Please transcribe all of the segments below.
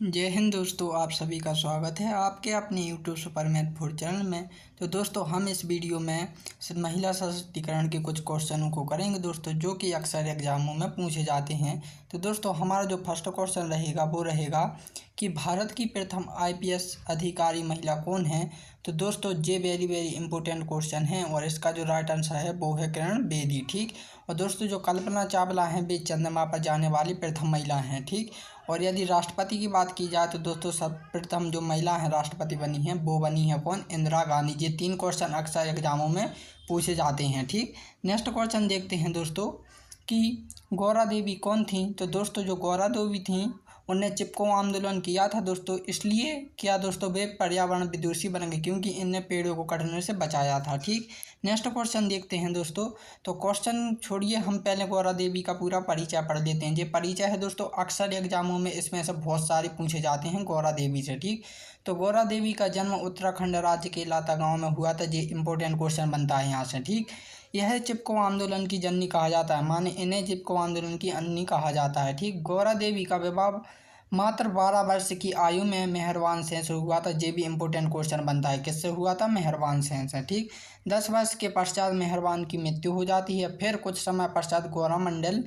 जय हिंद दोस्तों, आप सभी का स्वागत है आपके अपने YouTube super math food channel में। तो दोस्तों, हम इस वीडियो में महिला सशक्तिकरण के कुछ क्वेश्चनों को करेंगे दोस्तों, जो कि अक्सर एग्जामों में पूछे जाते हैं। तो दोस्तों, हमारा जो फर्स्ट क्वेश्चन रहेगा वो रहेगा कि भारत की प्रथम आईपीएस अधिकारी महिला कौन है। तो दोस्तों, ये वेरी वेरी इंपॉर्टेंट क्वेश्चन है और इसका जो राइट आंसर है वो है किरण बेदी। ठीक। और दोस्तों, जो कल्पना चावला हैं वे चंद्रमा पर जाने वाली प्रथम महिला हैं। ठीक। और यदि राष्ट्रपति की बात की जाए तो दोस्तों, सर्वप्रथम जो महिला हैं राष्ट्रपति बनी हैं वो बनी है कौन? इंदिरा गांधी। ये 3 क्वेश्चन अक्सर एग्जामों में पूछे जाते हैं। ठीक। नेक्स्ट क्वेश्चन देखते हैं दोस्तों कि गौरा देवी कौन थी। तो दोस्तों, जो गौरा देवी थी उनने चिपको आंदोलन किया था दोस्तों। इसलिए क्या दोस्तों, वे पर्यावरण विदुषी बन गए क्योंकि इनने पेड़ों को कटने से बचाया था। ठीक। नेक्स्ट क्वेश्चन देखते हैं दोस्तों। तो क्वेश्चन छोड़िए, हम पहले गौरा देवी का पूरा परिचय पढ़ लेते हैं। ये परिचय है दोस्तों, अक्सर एग्जामों में इसमें से बहुत सारे पूछे जाते हैं गौरा देवी से। ठीक। तो गौरा देवी का जन्म उत्तराखंड राज्य के लाता गांव में हुआ था। ये इंपॉर्टेंट क्वेश्चन बनता है यहाँ से। ठीक। यह चिपको आंदोलन की जननी कहा जाता है, माने इन्हें चिपको आंदोलन की अन्नी कहा जाता है। ठीक। गौरा देवी का विवाह मात्र 12 वर्ष की आयु में मेहरबान सेन से हुआ था। ये भी इंपॉर्टेंट क्वेश्चन बनता है, किससे हुआ था? मेहरबान सेन से। ठीक। 10 वर्ष के पश्चात मेहरबान की मृत्यु हो जाती है। फिर कुछ समय पश्चात गौरा मंडल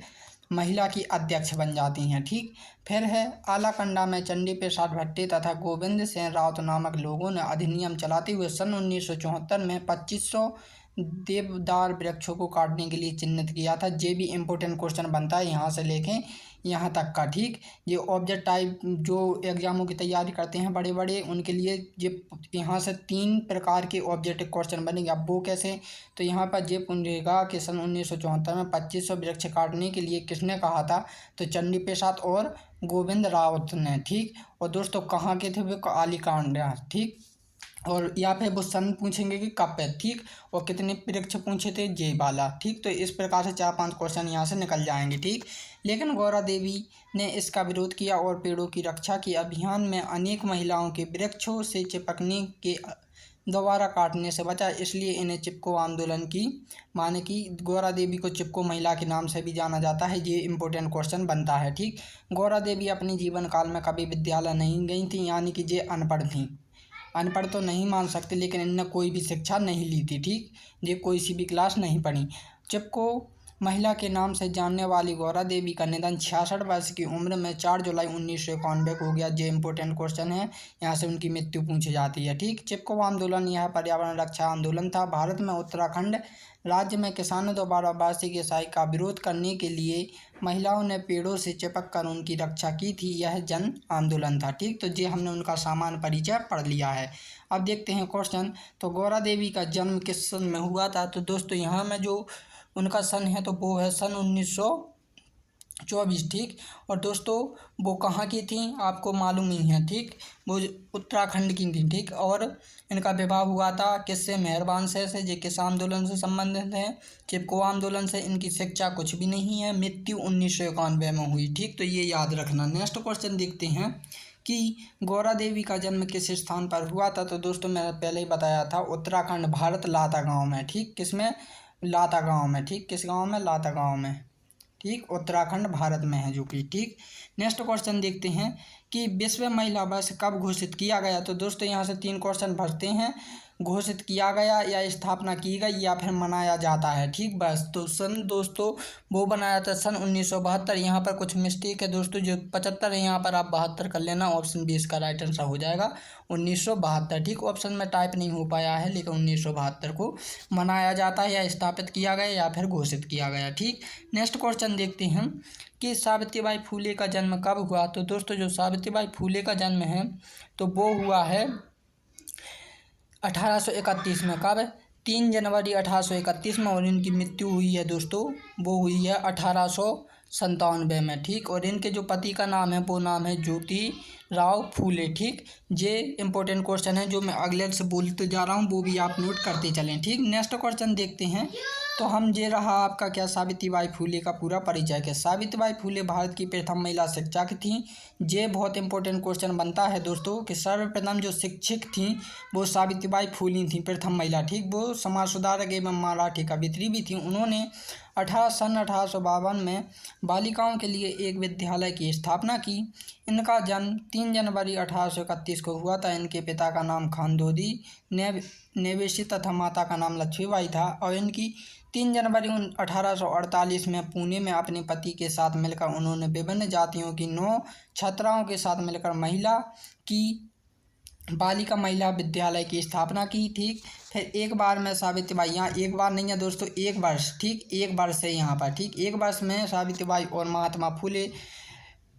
महिला की अध्यक्ष बन जाती हैं। ठीक। फिर है आलाकंडा में चंडी प्रसाद भट्टी तथा गोविंद सेन रावत नामक लोगों ने अधिनियम चलाते हुए सन 1974 में 2500 देवदार वृक्षों को काटने के लिए चिन्हित किया था। ये भी इंपॉर्टेंट क्वेश्चन बनता है, यहाँ से लेके यहाँ तक का। ठीक। ये ऑब्जेक्ट टाइप जो एग्जामों की तैयारी करते हैं बड़े बड़े, उनके लिए ये यहाँ से 3 प्रकार के ऑब्जेक्टिव क्वेश्चन बनेंगे। अब वो कैसे? तो यहाँ पर ये पूछेगा कि सन 1974 में 2500 वृक्ष काटने के लिए किसने कहा था? तो चंडी प्रसाद और गोविंद रावत ने। ठीक। और दोस्तों, कहाँ के थे वे? आलीकांडा। ठीक। और यहाँ पे वो सन पूछेंगे कि कब पे। ठीक। और कितने वृक्ष पूछे थे? जे वाला। ठीक। तो इस प्रकार से 4-5 क्वेश्चन यहाँ से निकल जाएंगे। ठीक। लेकिन गौरा देवी ने इसका विरोध किया और पेड़ों की रक्षा की अभियान में अनेक महिलाओं के वृक्षों से चिपकने के दोबारा काटने से बचा। इसलिए इन्हें चिपको आंदोलन की, माने कि गौरा देवी को चिपको महिला के नाम से भी जाना जाता है। ये इंपॉर्टेंट क्वेश्चन बनता है। ठीक। गौरा देवी अपनी जीवन काल में कभी विद्यालय नहीं गई थी, यानी कि ये अनपढ़ थी। अनपढ़ तो नहीं मान सकते, लेकिन इनने कोई भी शिक्षा नहीं ली थी। ठीक। ये कोई सी भी क्लास नहीं पढ़ी। चिपको महिला के नाम से जानने वाली गौरा देवी का निधन 66 वर्ष की उम्र में 4 जुलाई 1991 को हो गया। ये इंपॉर्टेंट क्वेश्चन है, यहाँ से उनकी मृत्यु पूछी जाती है। ठीक। चिपको आंदोलन यह पर्यावरण रक्षा आंदोलन था। भारत में उत्तराखंड राज्य में किसानों द्वारा वार्षिक की कसाई का विरोध करने के लिए महिलाओं ने पेड़ों से चिपक कर उनकी रक्षा की थी। यह जन आंदोलन था। ठीक। तो ये हमने उनका सामान्य परिचय पढ़ लिया है। अब देखते हैं क्वेश्चन। तो गौरा देवी का जन्म किस सन में हुआ था? तो दोस्तों, यहाँ में जो उनका सन है तो वो है सन 1924। ठीक। और दोस्तों, वो कहाँ की थी आपको मालूम ही है। ठीक। वो उत्तराखंड की थी। ठीक। और इनका विवाह हुआ था किससे? मेहरबान से। ये किस आंदोलन से संबंधित है? चिपको आंदोलन से। इनकी शिक्षा कुछ भी नहीं है। मृत्यु 1991 में हुई। ठीक। तो ये याद रखना। नेक्स्ट क्वेश्चन देखते हैं कि गौरा देवी का जन्म किस स्थान पर हुआ था। तो दोस्तों, मैंने पहले ही बताया था, उत्तराखंड भारत लाता गाँव में। ठीक। किसमें? लाता गांव में। ठीक। किस गांव में? लाता गांव में। ठीक। उत्तराखंड भारत में है जो कि। ठीक। नेक्स्ट क्वेश्चन देखते हैं कि विश्व महिला दिवस कब घोषित किया गया। तो दोस्तों, यहाँ से 3 क्वेश्चन भरते हैं। घोषित किया गया या स्थापना की गई या फिर मनाया जाता है। ठीक। बस तो सन दोस्तों वो बनाया था सन 1972। यहाँ पर कुछ मिस्टेक है दोस्तों, जो 75 है यहाँ पर आप 72 कर लेना। ऑप्शन बी इसका राइट आंसर हो जाएगा 1972। ठीक। ऑप्शन में टाइप नहीं हो पाया है, लेकिन 1972 को मनाया जाता है या स्थापित किया गया या फिर घोषित किया गया। ठीक। नेक्स्ट क्वेश्चन देखते हैं कि सावित्रीबाई फूले का जन्म कब हुआ। तो दोस्तों, जो सावित्रीबाई फूले का जन्म है तो वो हुआ है 1831 में। कब? 3 जनवरी 1831 में। और इनकी मृत्यु हुई है दोस्तों, वो हुई है 1897 में। ठीक। और इनके जो पति का नाम है वो नाम है ज्योति राव फूले। ठीक। ये इंपॉर्टेंट क्वेश्चन है जो मैं अगले से बोलते जा रहा हूँ, वो भी आप नोट करते चलें। ठीक। नेक्स्ट क्वेश्चन देखते हैं। तो हम ये रहा आपका क्या? सावित्रीबाई फूले का पूरा परिचय क्या? सावित्रीबाई फूले भारत की प्रथम महिला शिक्षक थी। ये बहुत इंपॉर्टेंट क्वेश्चन बनता है दोस्तों कि सर्वप्रथम जो शिक्षक थी वो सावित्रीबाई फूले थी, प्रथम महिला। ठीक। वो समाज सुधारक एवं मराठी कवियत्री भी थी। उन्होंने सन 1852 में बालिकाओं के लिए एक विद्यालय की स्थापना की। इनका जन्म 3 जनवरी 1831 को हुआ था। इनके पिता का नाम खानदोदी नेवेशी तथा माता का नाम लक्ष्मीबाई था और इनकी 3 जनवरी 1848 में पुणे में अपने पति के साथ मिलकर उन्होंने विभिन्न जातियों की 9 छात्राओं के साथ मिलकर बालिका महिला विद्यालय की स्थापना की। ठीक, फिर एक बार में सावित्रीबाई, यहाँ एक बार नहीं है दोस्तों, एक वर्ष, ठीक, एक वर्ष है यहाँ पर। ठीक, एक वर्ष में सावित्रीबाई और महात्मा फुले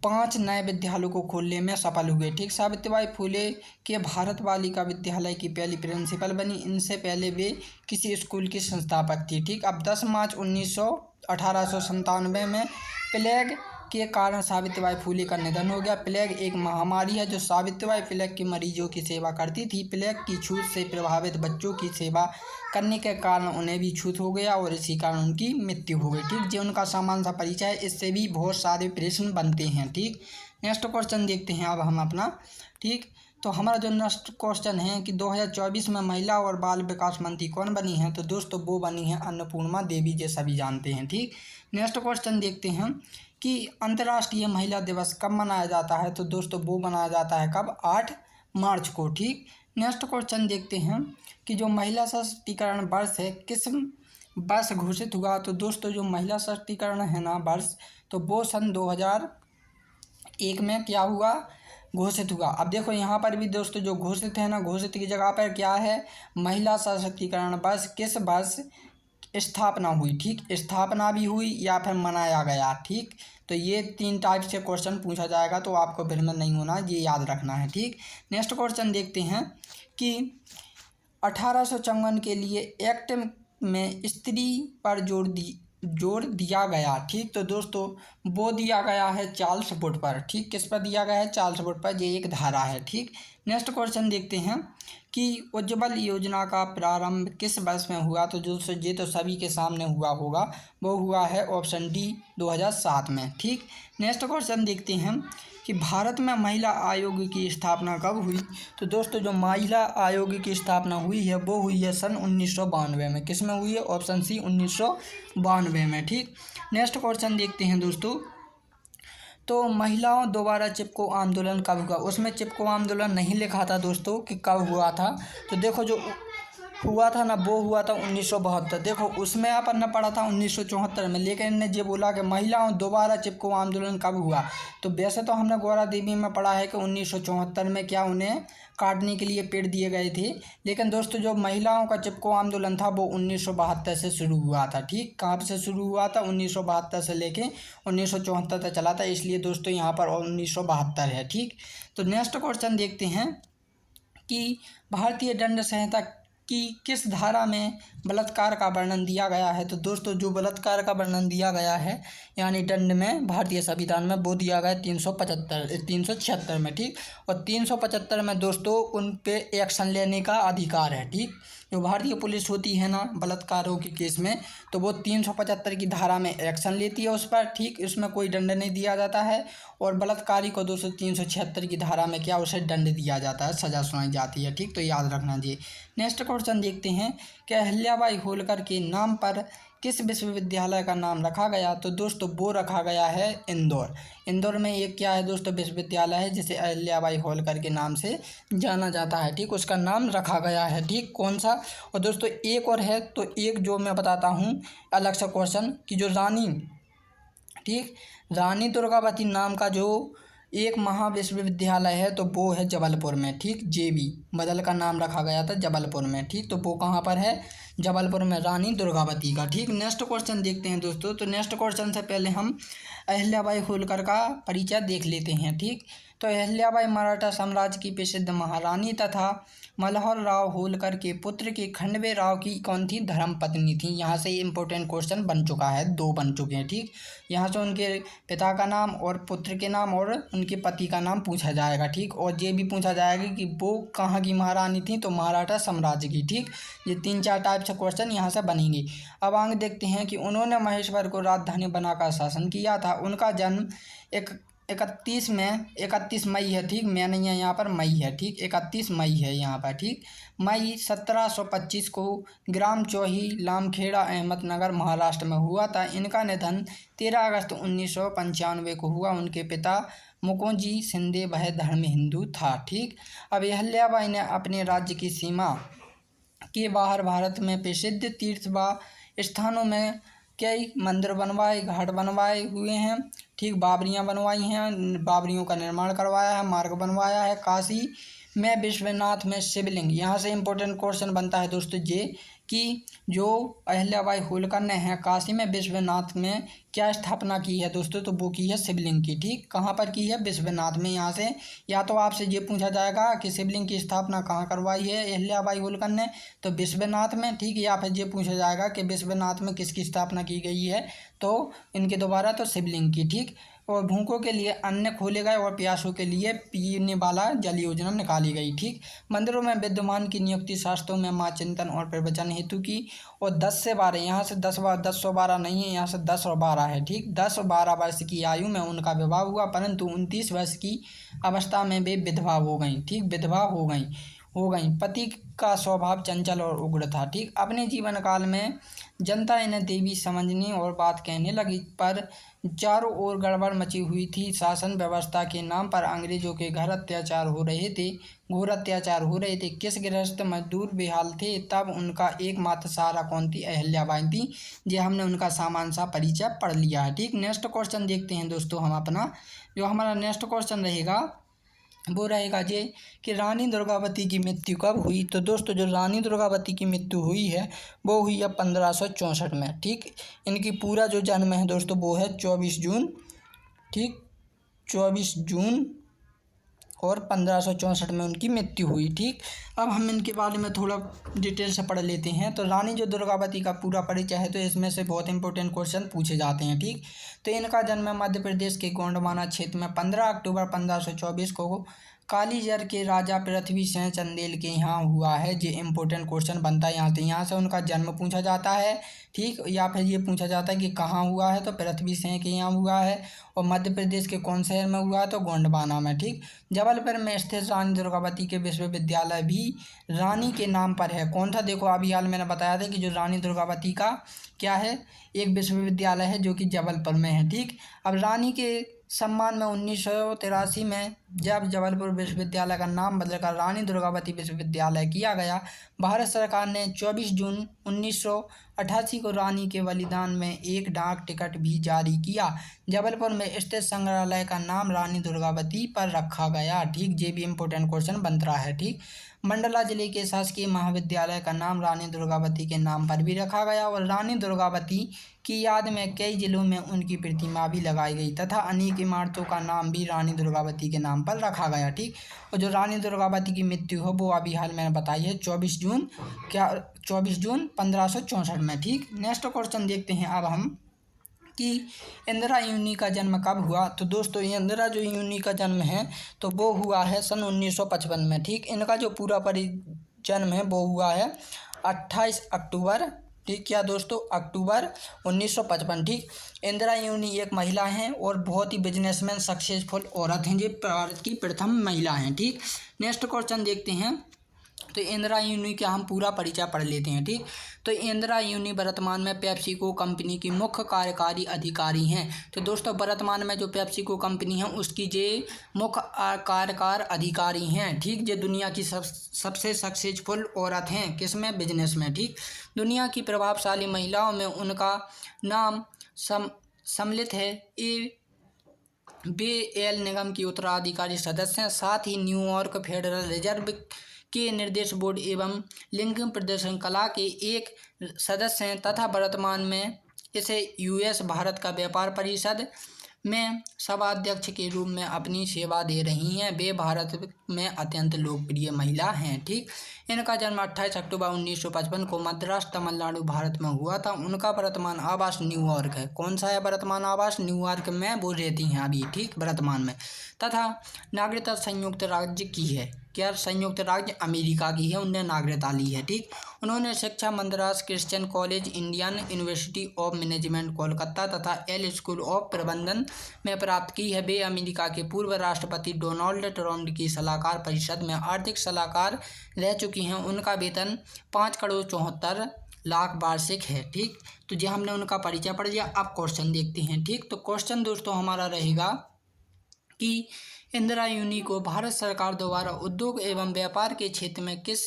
5 नए विद्यालयों को खोलने में सफल हुए। ठीक, सावित्रीबाई फुले के भारत बालिका विद्यालय की पहली प्रिंसिपल बनी। इनसे पहले वे किसी स्कूल की संस्थापक थी। ठीक, अब 10 मार्च 1897 में प्लेग के कारण सावित्रीबाई फुले का निधन हो गया। प्लेग एक महामारी है जो सावित्रीबाई प्लेग के मरीजों की सेवा करती थी। प्लेग की छूत से प्रभावित बच्चों की सेवा करने के कारण उन्हें भी छूत हो गया और इसी कारण उनकी मृत्यु हो गई। ठीक, जो उनका सामान्य सा परिचय है, इससे भी बहुत सारे प्रश्न बनते हैं। ठीक, नेक्स्ट क्वेश्चन देखते हैं अब हम अपना। ठीक, तो हमारा जो नेक्स्ट क्वेश्चन है कि 2024 में महिला और बाल विकास मंत्री कौन बनी है, तो दोस्तों वो बनी है अन्नपूर्णा देवी, जो सभी जानते हैं। ठीक, नेक्स्ट क्वेश्चन देखते हैं कि अंतर्राष्ट्रीय महिला दिवस कब मनाया जाता है, तो दोस्तों वो मनाया जाता है कब, 8 मार्च को। ठीक, नेक्स्ट क्वेश्चन देखते हैं कि जो महिला सशक्तिकरण वर्ष है किस वर्ष घोषित हुआ, तो दोस्तों जो महिला सशक्तिकरण है ना वर्ष, तो वो सन 2001 में क्या हुआ, घोषित हुआ। अब देखो यहाँ पर भी दोस्तों जो घोषित है ना, घोषित की जगह पर क्या है, महिला सशक्तिकरण वर्ष किस वर्ष स्थापना हुई। ठीक, स्थापना भी हुई या फिर मनाया गया। ठीक, तो ये 3 टाइप से क्वेश्चन पूछा जाएगा, तो आपको भ्रमण नहीं होना, ये याद रखना है। ठीक, नेक्स्ट क्वेश्चन देखते हैं कि 1854 के लिए एक्ट में स्त्री पर जोर दिया गया। ठीक, तो दोस्तों वो दिया गया है चार्ल्स वुड पर। ठीक, किस पर दिया गया है, चार्ल्स वुड पर, ये एक धारा है। ठीक, नेक्स्ट क्वेश्चन देखते हैं कि उज्ज्वल योजना का प्रारंभ किस वर्ष में हुआ, तो दोस्तों ये तो सभी के सामने हुआ होगा, वो हुआ है ऑप्शन डी 2007 में। ठीक, नेक्स्ट क्वेश्चन देखते हैं कि भारत में महिला आयोग की स्थापना कब हुई, तो दोस्तों जो महिला आयोग की स्थापना हुई है वो हुई है सन 1992 में। किस में हुई है, ऑप्शन सी 1992 में। ठीक, नेक्स्ट क्वेश्चन देखते हैं दोस्तों, तो महिलाओं दोबारा चिपको आंदोलन कब हुआ, उसमें चिपको आंदोलन नहीं लिखा था दोस्तों कि कब हुआ था, तो देखो जो हुआ था ना वो हुआ था 1972। देखो उसमें अपन ने पढ़ा था 1974 में, लेकिन इन्हें ये बोला कि महिलाओं दोबारा चिपको आंदोलन कब हुआ, तो वैसे तो हमने गौरा देवी में पढ़ा है कि 1974 में क्या उन्हें काटने के लिए पेड़ दिए गए थे, लेकिन दोस्तों जो महिलाओं का चिपको आंदोलन था वो 1972 से शुरू हुआ था। ठीक, कहाँ से शुरू हुआ था, 1972 से लेके 1974 तक चला था, इसलिए दोस्तों यहाँ पर 1972 है। ठीक, तो नेक्स्ट क्वेश्चन देखते हैं कि भारतीय दंड संहिता कि किस धारा में बलात्कार का वर्णन दिया गया है, तो दोस्तों जो बलात्कार का वर्णन दिया गया है यानी दंड में भारतीय संविधान में वो दिया गया 376 में। ठीक, और 375 में दोस्तों उन पे एक्शन लेने का अधिकार है। ठीक, जो भारतीय पुलिस होती है ना बलात्कारों के केस में, तो वो 375 की धारा में एक्शन लेती है उस पर। ठीक, इसमें कोई दंड नहीं दिया जाता है, और बलात्कारी को दोस्तों 376 की धारा में क्या उसे दंड दिया जाता है, सज़ा सुनाई जाती है। ठीक, तो याद रखना जी। नेक्स्ट क्वेश्चन देखते हैं कि अहिल्याबाई होलकर के नाम पर किस विश्वविद्यालय का नाम रखा गया, तो दोस्तों वो रखा गया है इंदौर। इंदौर में एक क्या है दोस्तों विश्वविद्यालय है जिसे अहिल्याबाई होलकर के नाम से जाना जाता है। ठीक, उसका नाम रखा गया है। ठीक, कौन सा, और दोस्तों एक और है, तो एक जो मैं बताता हूँ अलग सा क्वेश्चन कि जो रानी दुर्गावती नाम का जो एक महाविश्वविद्यालय है तो वो है जबलपुर में। ठीक, जेबी बदल का नाम रखा गया था जबलपुर में। ठीक, तो वो कहाँ पर है, जबलपुर में, रानी दुर्गावती का। ठीक, नेक्स्ट क्वेश्चन देखते हैं दोस्तों, तो नेक्स्ट क्वेश्चन से पहले हम अहिल्याबाई होलकर का परिचय देख लेते हैं। ठीक, तो अहिल्याबाई मराठा साम्राज्य की प्रसिद्ध महारानी तथा मल्हार राव होलकर के पुत्र के खंडवे राव की कौन थी, धर्मपत्नी थी। यहाँ से इंपॉर्टेंट क्वेश्चन बन चुका है, 2 बन चुके हैं। ठीक, यहाँ से उनके पिता का नाम और पुत्र के नाम और उनके पति का नाम पूछा जाएगा। ठीक, और ये भी पूछा जाएगा कि वो कहाँ की महारानी थी, तो मराठा साम्राज्य की। ठीक, ये 3-4 टाइप से क्वेश्चन यहाँ से बनेंगे। अब आगे देखते हैं कि उन्होंने महेश्वर को राजधानी बनाकर शासन किया था। उनका जन्म एक 31 मई है, ठीक, मैं नहीं है यहाँ पर, मई है, ठीक, 31 मई है यहाँ पर, ठीक, मई 1725 को ग्राम चौही लामखेड़ा अहमदनगर महाराष्ट्र में हुआ था। इनका निधन 13 अगस्त 1995 को हुआ। उनके पिता मुकुंदजी शिंदे वह धर्म हिंदू था, ठीक। अब अहिल्याबाई ने अपने राज्य की सीमा के बाहर भारत में प्रसिद्ध तीर्थ व स्थानों में कई मंदिर बनवाए, घाट बनवाए हुए हैं, ठीक, बावरियाँ बनवाई हैं, बावरियों का निर्माण करवाया है, मार्ग बनवाया है। काशी में विश्वनाथ में शिवलिंग, यहाँ से इम्पोर्टेंट क्वेश्चन बनता है दोस्तों ये कि जो अहिल्याबाई होलकर ने है काशी में विश्वनाथ में क्या स्थापना की है दोस्तों, तो वो की है शिवलिंग की, ठीक। कहाँ पर की है? विश्वनाथ में। यहाँ से या तो आपसे ये पूछा जाएगा कि शिवलिंग की स्थापना कहाँ करवाई है अहिल्याबाई होलकर ने, तो विश्वनाथ में, ठीक, या फिर ये पूछा जाएगा कि विश्वनाथ में किसकी स्थापना की गई है, तो इनके दोबारा तो शिवलिंग की, ठीक। और भूखों के लिए अन्न खोले गए और प्यासों के लिए पीने वाला जल योजना निकाली गई, ठीक। मंदिरों में विद्यमान की नियुक्ति शास्त्रों में माँ चिंतन और प्रवचन हेतु की। और 10 से 12, यहाँ से 10 और 12 नहीं है, यहाँ से 10 और 12 है, ठीक। 10 और 12 वर्ष की आयु में उनका विवाह हुआ, परंतु 29 वर्ष की अवस्था में वे विधवा हो गई, ठीक, विधवा हो गई। पति का स्वभाव चंचल और उग्र था, ठीक। अपने जीवन काल में जनता इन्हें देवी समझने और बात कहने लगी, पर चारों ओर गड़बड़ मची हुई थी। शासन व्यवस्था के नाम पर अंग्रेजों के घोर अत्याचार हो रहे थे। किस गृहस्थ मजदूर बेहाल थे, तब उनका एकमात्र सहारा कौन थी? अहिल्याबाई थी। ये हमने उनका सामान्य सा परिचय पढ़ लिया है, ठीक। नेक्स्ट क्वेश्चन देखते हैं दोस्तों हम अपना, जो हमारा नेक्स्ट क्वेश्चन रहेगा वो रहेगा ये कि रानी दुर्गावती की मृत्यु कब हुई। तो दोस्तों जो रानी दुर्गावती की मृत्यु हुई है वो हुई है 1564 में, ठीक। इनकी पूरा जो जन्म है दोस्तों वो है 24 जून, ठीक, 24 जून और 1564 में उनकी मृत्यु हुई, ठीक। अब हम इनके बारे में थोड़ा डिटेल से पढ़ लेते हैं। तो रानी जो दुर्गावती का पूरा परिचय है तो इसमें से बहुत इंपॉर्टेंट क्वेश्चन पूछे जाते हैं, ठीक। तो इनका जन्म मध्य प्रदेश के गोंडवाना क्षेत्र में 15 अक्टूबर 1524 को कालीजर के राजा पृथ्वी सिंह चंदेल के यहाँ हुआ है। ये इंपॉर्टेंट क्वेश्चन बनता है यहाँ से उनका जन्म पूछा जाता है, ठीक, या फिर ये पूछा जाता है कि कहाँ हुआ है, तो पृथ्वी सिंह के यहाँ हुआ है। और मध्य प्रदेश के कौन शहर में हुआ है, तो गोंडवाना में, ठीक। जबलपुर में स्थित रानी दुर्गावती के विश्वविद्यालय भी रानी के नाम पर है। कौन था? देखो अभी हाल मैंने बताया था कि जो रानी दुर्गावती का क्या है, एक विश्वविद्यालय है जो कि जबलपुर में है, ठीक। अब रानी के सम्मान में 1983 में जब जबलपुर विश्वविद्यालय का नाम बदलकर रानी दुर्गावती विश्वविद्यालय किया गया, भारत सरकार ने 24 जून 1988 को रानी के बलिदान में एक डाक टिकट भी जारी किया। जबलपुर में स्थित संग्रहालय का नाम रानी दुर्गावती पर रखा गया, ठीक। ये भी इम्पोर्टेंट क्वेश्चन बन रहा है, ठीक। मंडला जिले के शासकीय महाविद्यालय का नाम रानी दुर्गावती के नाम पर भी रखा गया और रानी दुर्गावती की याद में कई जिलों में उनकी प्रतिमा भी लगाई गई तथा अनेक इमारतों का नाम भी रानी दुर्गावती के नाम पर रखा गया, ठीक। और जो रानी दुर्गावती की मृत्यु हो वो अभी हाल मैंने बताई है 24 जून 1564 में, ठीक। नेक्स्ट क्वेश्चन देखते हैं अब हम कि इंदिरा यूनी का जन्म कब हुआ। तो दोस्तों इंदिरा जो यूनी का जन्म है तो वो हुआ है सन 1955 में, ठीक। इनका जो पूरा जन्म है वो हुआ है 28 अक्टूबर, ठीक, क्या दोस्तों, अक्टूबर 1955, ठीक। इंदिरा यूनी एक महिला हैं और बहुत ही बिजनेसमैन सक्सेसफुल औरत हैं। ये भारत की प्रथम महिला हैं, ठीक। नेक्स्ट क्वेश्चन देखते हैं। तो इंदिरा यूनी का हम पूरा परिचय पढ़ लेते हैं, ठीक। तो इंदिरा यूनी वर्तमान में पेप्सिको कंपनी की मुख्य कार्यकारी अधिकारी हैं। तो दोस्तों वर्तमान में जो पेप्सिको कंपनी है उसकी जे मुख्य कार्यकारी अधिकारी हैं, ठीक। ये दुनिया की सबसे सक्सेसफुल औरत हैं, किसमें? बिजनेस में, ठीक। दुनिया की प्रभावशाली महिलाओं में उनका नाम सम्मिलित है। वे एल निगम की उत्तराधिकारी सदस्य हैं, साथ ही न्यूयॉर्क फेडरल रिजर्व के निर्देश बोर्ड एवं लिंग प्रदर्शन कला के एक सदस्य हैं तथा वर्तमान में इसे यूएस भारत का व्यापार परिषद में सभाध्यक्ष के रूप में अपनी सेवा दे रही हैं। वे भारत में अत्यंत लोकप्रिय महिला हैं, ठीक। इनका जन्म 28 अक्टूबर 1955 को मद्रास तमिलनाडु भारत में हुआ था। उनका वर्तमान आवास न्यूयॉर्क है। कौन सा है वर्तमान आवास? न्यूयॉर्क में वो रहती हैं अभी, ठीक, वर्तमान में, तथा नागरिकता संयुक्त राज्य की है, क्या संयुक्त राज्य अमेरिका की है, उनने नागरिकता ली है। ठीक, उन्होंने शिक्षा Madras Christian college, Indian university of management Kolkata तथा एल स्कूल ऑफ प्रबंधन में प्राप्त की है। वे अमेरिका के पूर्व राष्ट्रपति डोनाल्ड ट्रम्प की सलाहकार परिषद में आर्थिक सलाहकार रह चुकी हैं। उनका वेतन 5,74,00,000 वार्षिक है। ठीक, तो ये हमने उनका परिचय पढ़ लिया। अब क्वेश्चन देखते हैं। ठीक, तो क्वेश्चन दोस्तों हमारा रहेगा कि इंदिरा यूनी को भारत सरकार द्वारा उद्योग एवं व्यापार के क्षेत्र में किस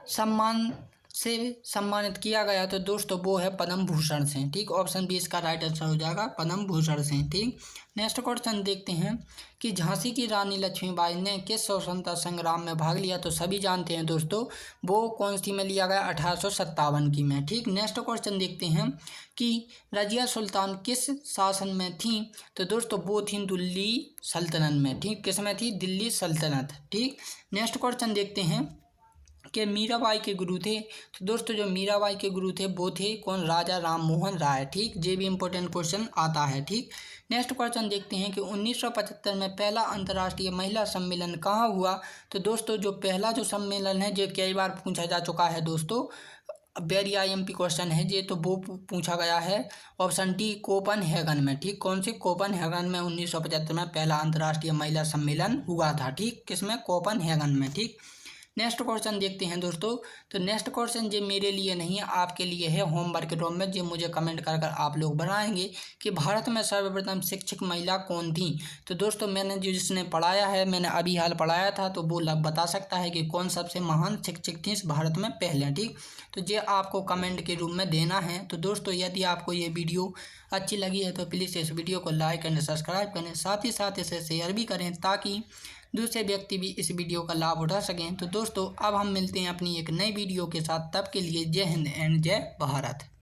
सम्मान से सम्मानित किया गया। तो दोस्तों वो है पद्म भूषण से। ठीक, ऑप्शन बी इसका राइट आंसर हो जाएगा, पद्म भूषण से। ठीक, नेक्स्ट क्वेश्चन देखते हैं कि झांसी की रानी लक्ष्मीबाई ने किस स्वतंत्रता संग्राम में भाग लिया। तो सभी जानते हैं दोस्तों वो कौन सी में लिया गया, 1857 की में। ठीक, नेक्स्ट क्वेश्चन देखते हैं कि रजिया सुल्तान किस शासन में थी। तो दोस्तों वो थी दिल्ली सल्तनत में। ठीक, किस में थी, दिल्ली सल्तनत। ठीक, नेक्स्ट क्वेश्चन देखते हैं कि मीराबाई के गुरु थे। तो दोस्तों जो मीराबाई के गुरु थे वो थे कौन, राजा राम मोहन राय। ठीक, ये भी इंपॉर्टेंट क्वेश्चन आता है। ठीक, नेक्स्ट क्वेश्चन देखते हैं कि 1975 में पहला अंतर्राष्ट्रीय महिला सम्मेलन कहाँ हुआ। तो दोस्तों जो पहला जो सम्मेलन है जो कई बार पूछा जा चुका है दोस्तों, वेरी IMP क्वेश्चन है ये, तो वो पूछा गया है ऑप्शन डी कोपनहेगन में। ठीक, कौन से, कोपनहेगन में 1975 में पहला अंतर्राष्ट्रीय महिला सम्मेलन हुआ था। ठीक, किसमें, कोपनहेगन में। ठीक, नेक्स्ट क्वेश्चन देखते हैं दोस्तों। तो नेक्स्ट क्वेश्चन ये मेरे लिए नहीं है, आपके लिए है होमवर्क के रूप में, जो मुझे कमेंट कर कर आप लोग बनाएंगे कि भारत में सर्वप्रथम शिक्षक महिला कौन थी। तो दोस्तों मैंने जिसने पढ़ाया है, मैंने अभी हाल पढ़ाया था, तो वो बता सकता है कि कौन सबसे महान शिक्षक थी इस भारत में पहले। ठीक, तो ये आपको कमेंट के रूप में देना है। तो दोस्तों यदि आपको ये वीडियो अच्छी लगी है तो प्लीज़ इस वीडियो को लाइक एंड सब्सक्राइब करें, साथ ही साथ इसे शेयर भी करें ताकि दूसरे व्यक्ति भी इस वीडियो का लाभ उठा सकें। तो दोस्तों अब हम मिलते हैं अपनी एक नई वीडियो के साथ, तब के लिए जय हिंद एंड जय भारत।